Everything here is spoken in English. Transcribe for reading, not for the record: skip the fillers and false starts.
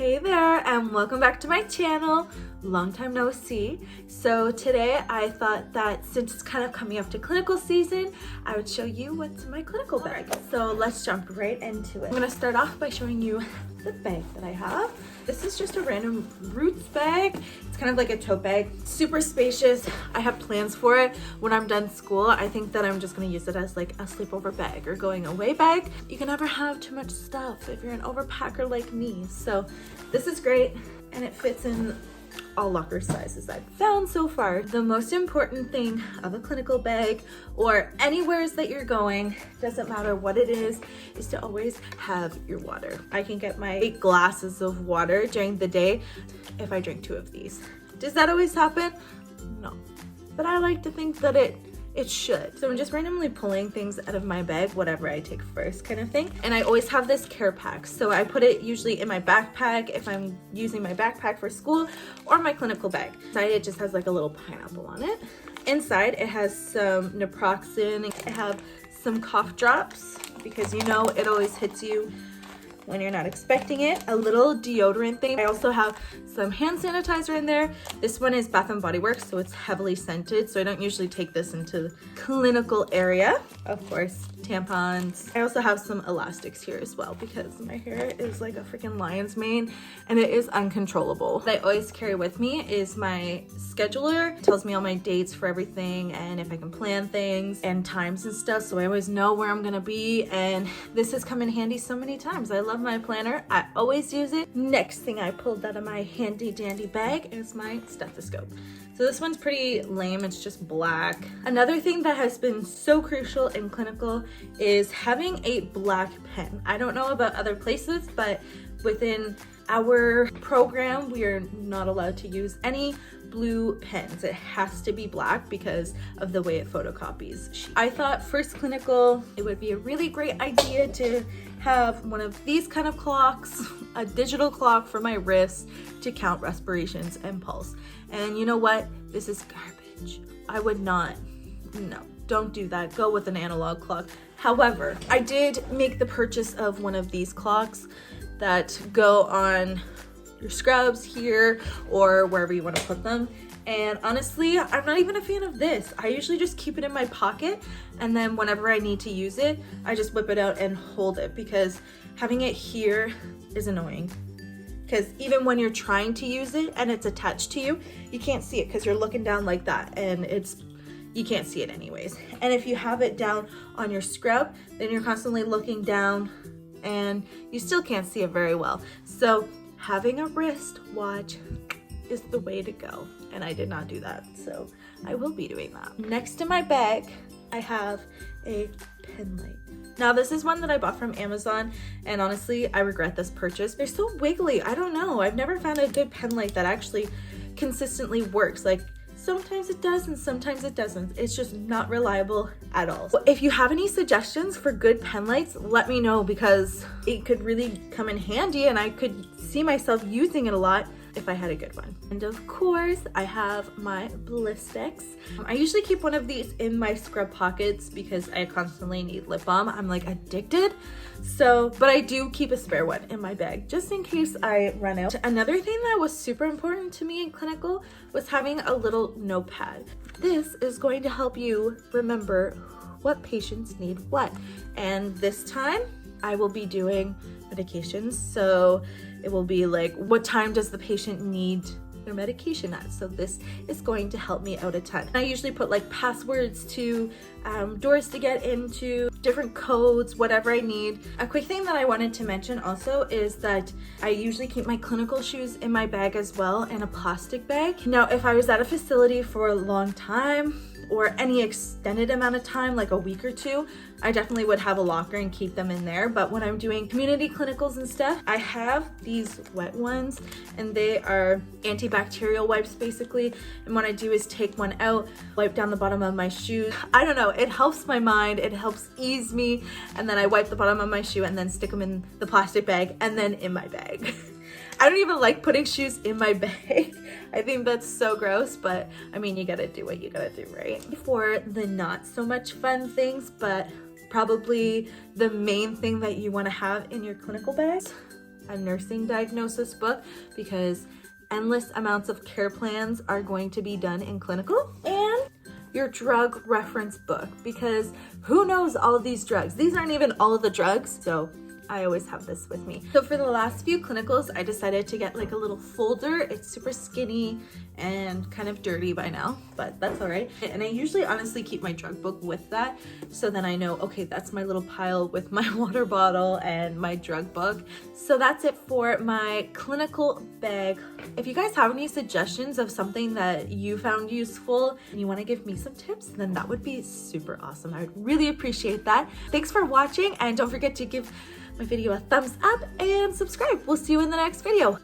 Hey there, and welcome back to my channel. Long time no see. So today I thought that since it's kind of coming up to clinical season, I would show you what's in my clinical bag. So let's jump right into it. I'm gonna start off by showing you the bag that I have. This is just a random Roots bag. It's kind of like a tote bag, super spacious. I have plans for it when I'm done school. I think that I'm just gonna use it as like a sleepover bag or going away bag. You can never have too much stuff if you're an overpacker like me. So this is great, and it fits in all locker sizes I've found so far. The most important thing of a clinical bag or anywheres that you're going, doesn't matter what it is to always have your water. I can get my 8 glasses of water during the day if I drink 2 of these. Does that always happen? No, but I like to think that it should. So I'm just randomly pulling things out of my bag, whatever I take first kind of thing. And I always have this care pack. So I put it usually in my backpack if I'm using my backpack for school, or my clinical bag. Inside it just has like a little pineapple on it. Inside it has some naproxen. I have some cough drops because you know it always hits you when you're not expecting it. A little deodorant thing. I also have some hand sanitizer in there. This one is Bath & Body Works, so it's heavily scented, so I don't usually take this into the clinical area. Of course, tampons. I also have some elastics here as well because my hair is like a freaking lion's mane and it is uncontrollable. What I always carry with me is my scheduler. It tells me all my dates for everything and if I can plan things and times and stuff, so I always know where I'm gonna be, and this has come in handy so many times. I love my planner. I always use it. Next thing I pulled out of my handy dandy bag is my stethoscope. So this one's pretty lame, it's just black. Another thing that has been so crucial in clinical is having a black pen. I don't know about other places, but within our program, we are not allowed to use any blue pens. It has to be black because of the way it photocopies. I thought first clinical, it would be a really great idea to have one of these kind of clocks, a digital clock for my wrist to count respirations and pulse. And you know what? This is garbage. I would not, no, don't do that. Go with an analog clock. However, I did make the purchase of one of these clocks that go on your scrubs here or wherever you want to put them. And honestly, I'm not even a fan of this. I usually just keep it in my pocket, and then whenever I need to use it, I just whip it out and hold it, because having it here is annoying. Because even when you're trying to use it and it's attached to you, you can't see it because you're looking down like that, and you can't see it anyways. And if you have it down on your scrub, then you're constantly looking down and you still can't see it very well. So having a wrist watch is the way to go, and I did not do that, so I will be doing that. Next in my bag, I have a pen light. Now this is one that I bought from Amazon, and honestly, I regret this purchase. They're so wiggly. I don't know. I've never found a good pen light that actually consistently works. Like, sometimes it does and sometimes it doesn't. It's just not reliable at all. If you have any suggestions for good pen lights, let me know, because it could really come in handy and I could see myself using it a lot if I had a good one. And of course, I have my Blistex. I usually keep one of these in my scrub pockets because I constantly need lip balm. I'm like addicted. So, but I do keep a spare one in my bag just in case I run out. Another thing that was super important to me in clinical was having a little notepad. This is going to help you remember what patients need what. And this time I will be doing medications. So it will be like, what time does the patient need their medication at? So this is going to help me out a ton. I usually put like passwords to doors to get into, different codes, whatever I need. A quick thing that I wanted to mention also is that I usually keep my clinical shoes in my bag as well, in a plastic bag. Now, if I was at a facility for a long time or any extended amount of time, like a week or 2, I definitely would have a locker and keep them in there. But when I'm doing community clinicals and stuff, I have these wet ones, and they are antibacterial wipes basically. And what I do is take one out, wipe down the bottom of my shoes. I don't know, it helps my mind, it helps ease me. And then I wipe the bottom of my shoe and then stick them in the plastic bag and then in my bag. I don't even like putting shoes in my bag. I think that's so gross, but I mean, you gotta do what you gotta do, right? For the not so much fun things, but probably the main thing that you wanna have in your clinical bag, a nursing diagnosis book because endless amounts of care plans are going to be done in clinical, and your drug reference book because who knows all of these drugs? These aren't even all of the drugs, so I always have this with me. So for the last few clinicals, I decided to get like a little folder. It's super skinny and kind of dirty by now, but that's all right. And I usually honestly keep my drug book with that. So then I know, okay, that's my little pile with my water bottle and my drug book. So that's it for my clinical bag. If you guys have any suggestions of something that you found useful and you want to give me some tips, then that would be super awesome. I would really appreciate that. Thanks for watching, and don't forget to give my video a thumbs up and subscribe. We'll see you in the next video.